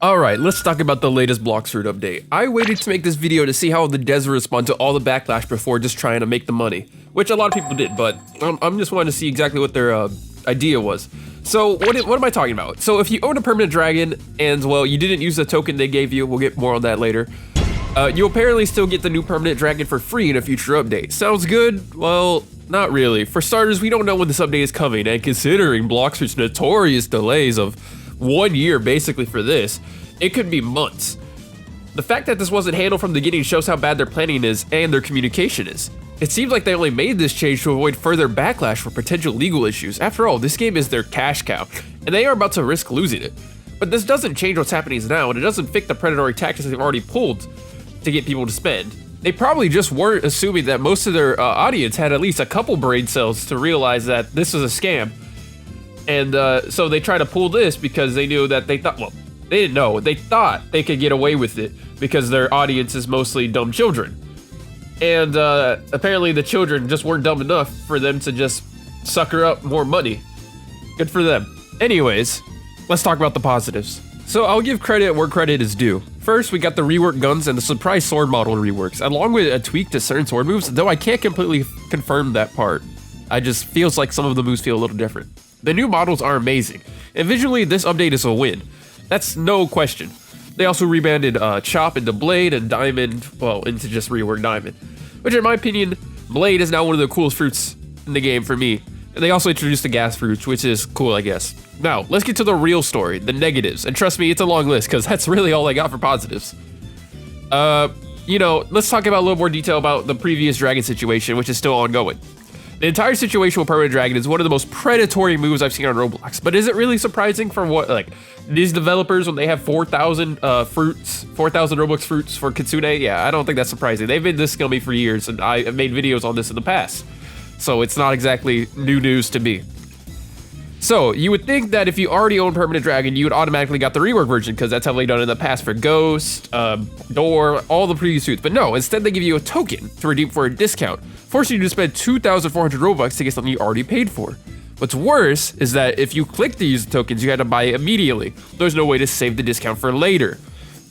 Alright, let's talk about the latest Bloxfruit update. I waited to make this video to see how the devs respond to all the backlash before just trying to make the money, which a lot of people did, but I'm just wanting to see exactly what their idea was. So what am I talking about? So if you own a permanent dragon and, well, you didn't use the token they gave you, we'll get more on that later, you'll apparently still get the new permanent dragon for free in a future update. Sounds good? Well, not really. For starters, we don't know when this update is coming, and considering Bloxfruit's notorious delays of 1 year basically for this, it could be months. The fact that this wasn't handled from the beginning shows how bad their planning is and their communication is. It seems like they only made this change to avoid further backlash for potential legal issues. After all, this game is their cash cow, and they are about to risk losing it. But this doesn't change what's happening now, and it doesn't fix the predatory tactics they've already pulled to get people to spend. They probably just weren't assuming that most of their audience had at least a couple brain cells to realize that this was a scam. And so they tried to pull this because they knew that they thought, well, they didn't know. They thought they could get away with it because their audience is mostly dumb children. And apparently the children just weren't dumb enough for them to just sucker up more money. Good for them. Anyways, let's talk about the positives. So I'll give credit where credit is due. First, we got the reworked guns and the surprise sword model reworks, along with a tweak to certain sword moves, though I can't completely confirm that part. I just feels like some of the moves feel a little different. The new models are amazing, and visually this update is a win. That's no question. They also rebranded Chop into Blade and Diamond, well, into just reworked Diamond, which in my opinion, Blade is now one of the coolest fruits in the game for me. And they also introduced the gas fruits, which is cool, I guess. Now, let's get to the real story, the negatives, and trust me, it's a long list, because that's really all I got for positives. Let's talk about a little more detail about the previous dragon situation, which is still ongoing. The entire situation with Permanent Dragon is one of the most predatory moves I've seen on Roblox, but is it really surprising for what, like, these developers, when they have 4,000 4,000 Roblox fruits for Kitsune? Yeah, I don't think that's surprising. They've been this scummy for years, and I've made videos on this in the past, so it's not exactly new news to me. So, you would think that if you already own Permanent Dragon, you would automatically got the rework version, because that's how they've done in the past for Ghost, Door, all the previous suits. But no, instead they give you a token to redeem for a discount, forcing you to spend 2,400 Robux to get something you already paid for. What's worse is that if you click to use the tokens, you had to buy it immediately. There's no way to save the discount for later.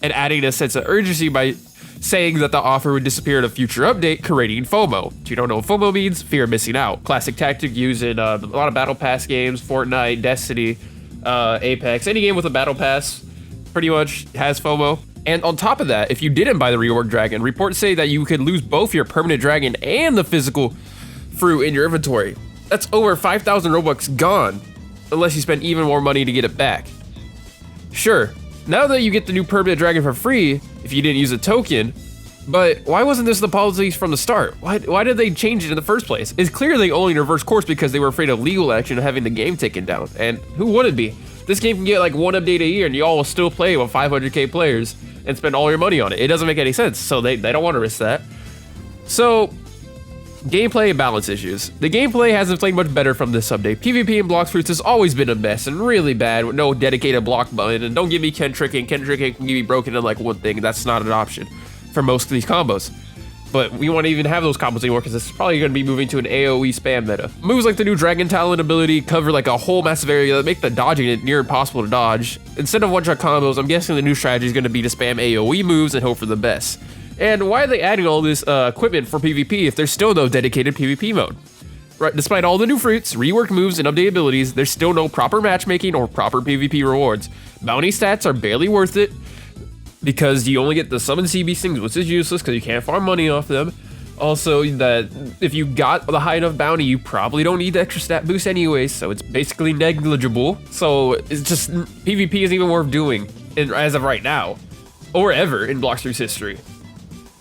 And adding a sense of urgency by saying that the offer would disappear in a future update, creating FOMO. If you don't know what FOMO means, fear of missing out. Classic tactic used in a lot of Battle Pass games, Fortnite, Destiny, Apex. Any game with a Battle Pass pretty much has FOMO. And on top of that, if you didn't buy the reworked dragon, reports say that you could lose both your permanent dragon and the physical fruit in your inventory. That's over 5,000 Robux gone, unless you spend even more money to get it back. Sure, now that you get the new permanent dragon for free, if you didn't use a token, but why wasn't this the policy from the start? Why did they change it in the first place? It's clear they only reversed course because they were afraid of legal action of having the game taken down. And who wouldn't be? This game can get like one update a year and y'all will still play with 500k players and spend all your money on it. It doesn't make any sense, so they don't want to risk that. So, gameplay and balance issues. The gameplay hasn't played much better from this update. PvP in Bloxfruits has always been a mess and really bad with no dedicated block button. And don't give me Ken tricking. Ken tricking can be broken in like one thing. That's not an option for most of these combos. But we won't even have those combos anymore because this is probably going to be moving to an AoE spam meta. Moves like the new Dragon Talent ability cover like a whole massive area that make the dodging it near impossible to dodge. Instead of one-shot combos, I'm guessing the new strategy is going to be to spam AoE moves and hope for the best. And why are they adding all this equipment for PvP if there's still no dedicated PvP mode? Right, despite all the new fruits, reworked moves, and updated abilities, there's still no proper matchmaking or proper PvP rewards. Bounty stats are barely worth it because you only get the summon CB things, which is useless because you can't farm money off them. Also, that if you got the high enough bounty, you probably don't need the extra stat boost anyway, so it's basically negligible. So it's just, PvP isn't even worth doing as of right now, or ever in Bloxfruits history.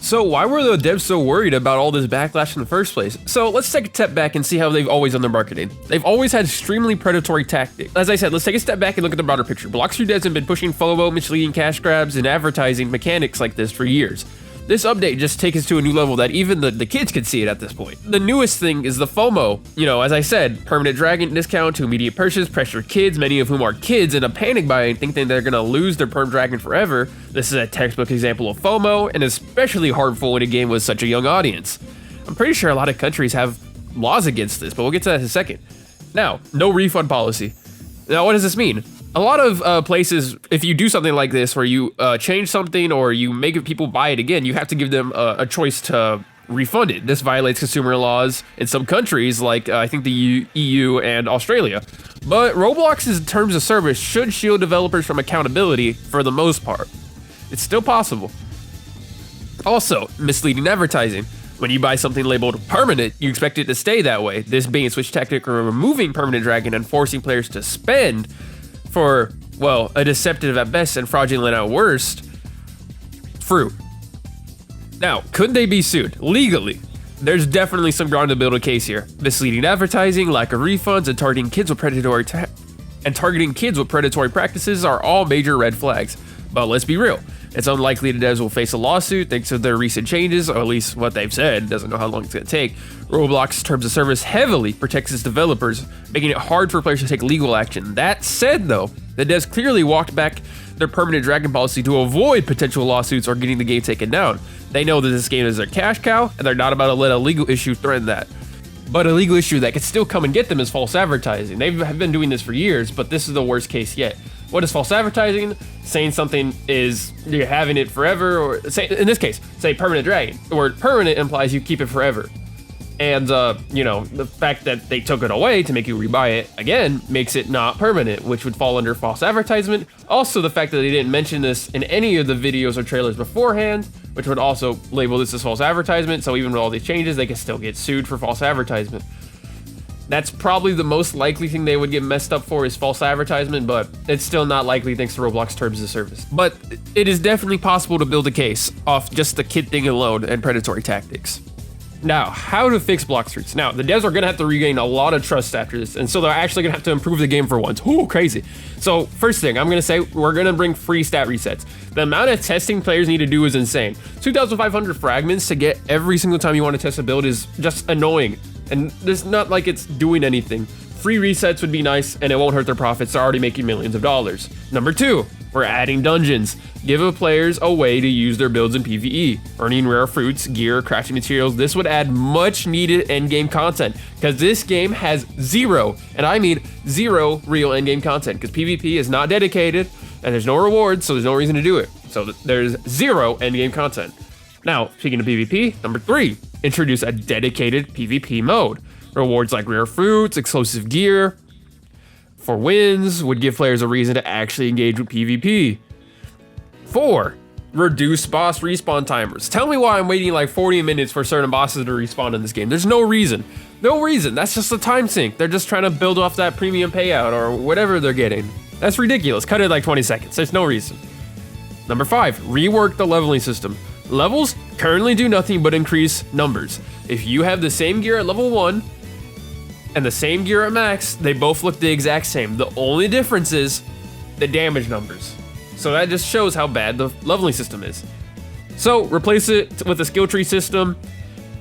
So why were the devs so worried about all this backlash in the first place? So let's take a step back and see how they've always done their marketing. They've always had extremely predatory tactics. As I said, let's take a step back and look at the broader picture. Bloxfruits hasn't been pushing FOMO, misleading cash grabs, and advertising mechanics like this for years. This update just takes us to a new level that even the kids can see it at this point. The newest thing is the FOMO. You know, as I said, permanent dragon discount to immediate purchase, pressure kids, many of whom are kids, in a panic buying, thinking they're gonna lose their perm dragon forever. This is a textbook example of FOMO, and especially harmful in a game with such a young audience. I'm pretty sure a lot of countries have laws against this, but we'll get to that in a second. Now, no refund policy. Now, what does this mean? A lot of places, if you do something like this where you change something or you make people buy it again, you have to give them a choice to refund it. This violates consumer laws in some countries like I think the EU and Australia. But Roblox's terms of service should shield developers from accountability for the most part. It's still possible. Also, misleading advertising. When you buy something labeled permanent, you expect it to stay that way. This bait and switch tactic of removing permanent dragon and forcing players to spend for, well, a deceptive at best and fraudulent at worst fruit. Now, could they be sued legally? There's definitely some ground to build a case here. Misleading advertising, lack of refunds, and targeting kids with predatory practices are all major red flags. But let's be real. It's unlikely the devs will face a lawsuit thanks to their recent changes, or at least what they've said. Doesn't know how long it's going to take. Roblox's terms of service heavily protects its developers, making it hard for players to take legal action. That said, though, the devs clearly walked back their permanent dragon policy to avoid potential lawsuits or getting the game taken down. They know that this game is their cash cow, and they're not about to let a legal issue threaten that. But a legal issue that could still come and get them is false advertising. They've been doing this for years, but this is the worst case yet. What is false advertising? Saying something is you're having it forever, or say, in this case, say permanent dragon. The word permanent implies you keep it forever. And, the fact that they took it away to make you rebuy it again makes it not permanent, which would fall under false advertisement. Also, the fact that they didn't mention this in any of the videos or trailers beforehand, which would also label this as false advertisement. So even with all these changes, they can still get sued for false advertisement. That's probably the most likely thing they would get messed up for is false advertisement, but it's still not likely thanks to Roblox terms of service. But it is definitely possible to build a case off just the kid thing alone and predatory tactics. Now, how to fix Bloxfruits? Now, the devs are gonna have to regain a lot of trust after this, and so they're actually gonna have to improve the game for once. Ooh, crazy. So first thing, I'm gonna say we're gonna bring free stat resets. The amount of testing players need to do is insane. 2,500 fragments to get every single time you want to test a build is just annoying. And it's not like it's doing anything. Free resets would be nice, and it won't hurt their profits. They're already making millions of dollars. Number 2, we're adding dungeons. Give players a way to use their builds in PvE. Earning rare fruits, gear, crafting materials. This would add much needed endgame content, because this game has zero, and I mean zero, real endgame content, because PvP is not dedicated, and there's no rewards, so there's no reason to do it. So there's zero endgame content. Now, speaking of PvP, number 3, introduce a dedicated PvP mode. Rewards like rare fruits, exclusive gear for wins would give players a reason to actually engage with PvP. 4, reduce boss respawn timers. Tell me why I'm waiting like 40 minutes for certain bosses to respawn in this game. There's no reason. No reason. That's just a time sink. They're just trying to build off that premium payout or whatever they're getting. That's ridiculous. Cut it like 20 seconds. There's no reason. Number 5, rework the leveling system. Levels currently do nothing but increase numbers. If you have the same gear at level 1 and the same gear at max, they both look the exact same. The only difference is the damage numbers. So that just shows how bad the leveling system is. So replace it with a skill tree system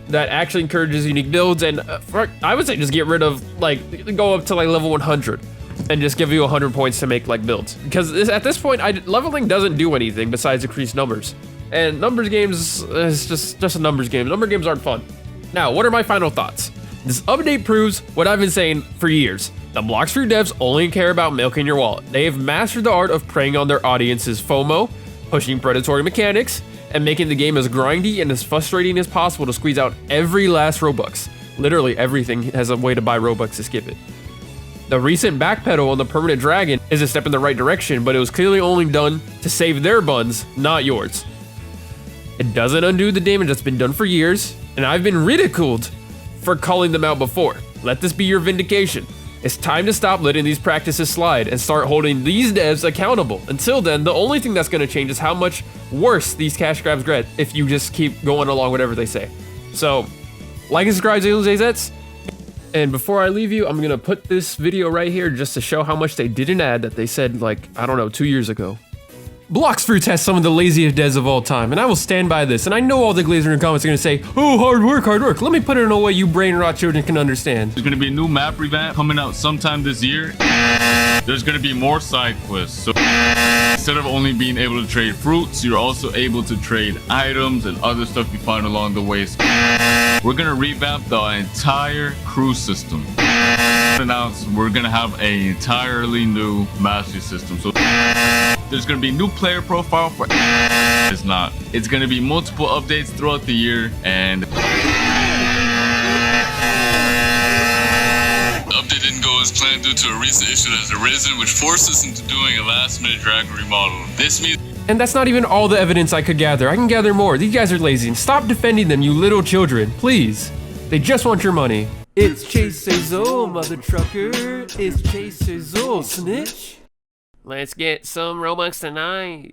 that actually encourages unique builds, and I would say just get rid of, like, go up to like level 100 and just give you 100 points to make like builds. Because at this point, leveling doesn't do anything besides increase numbers. And numbers games is just a numbers game. Number games aren't fun. Now, what are my final thoughts? This update proves what I've been saying for years. The Bloxfruit devs only care about milking your wallet. They have mastered the art of preying on their audience's FOMO, pushing predatory mechanics, and making the game as grindy and as frustrating as possible to squeeze out every last Robux. Literally everything has a way to buy Robux to skip it. The recent backpedal on the permanent dragon is a step in the right direction, but it was clearly only done to save their buns, not yours. It doesn't undo the damage that's been done for years, and I've been ridiculed for calling them out before. Let this be your vindication. It's time to stop letting these practices slide and start holding these devs accountable. Until then, the only thing that's going to change is how much worse these cash grabs get if you just keep going along whatever they say. So, like and subscribe to Zets. And before I leave you, I'm going to put this video right here just to show how much they didn't add that they said, like, I don't know, 2 years ago. Bloxfruits has some of the laziest devs of all time, and I will stand by this. And I know all the glazers in the comments are going to say, oh, hard work, hard work. Let me put it in a way you brain rot children can understand. There's going to be a new map revamp coming out sometime this year. There's going to be more side quests. So instead of only being able to trade fruits, you're also able to trade items and other stuff you find along the way. We're going to revamp the entire crew system. announced we're gonna have an entirely new mastery system. So there's gonna be a new player profile for it's not. It's gonna be multiple updates throughout the year, and update didn't go as planned due to a recent issue that has arisen, which forced us into doing a last-minute drag remodel. This means. And that's not even all the evidence I could gather. I can gather more. These guys are lazy. And stop defending them, you little children. Please. They just want your money. It's Chase Sezo, mother trucker. It's Chase Sezo, snitch. Let's get some Robux tonight.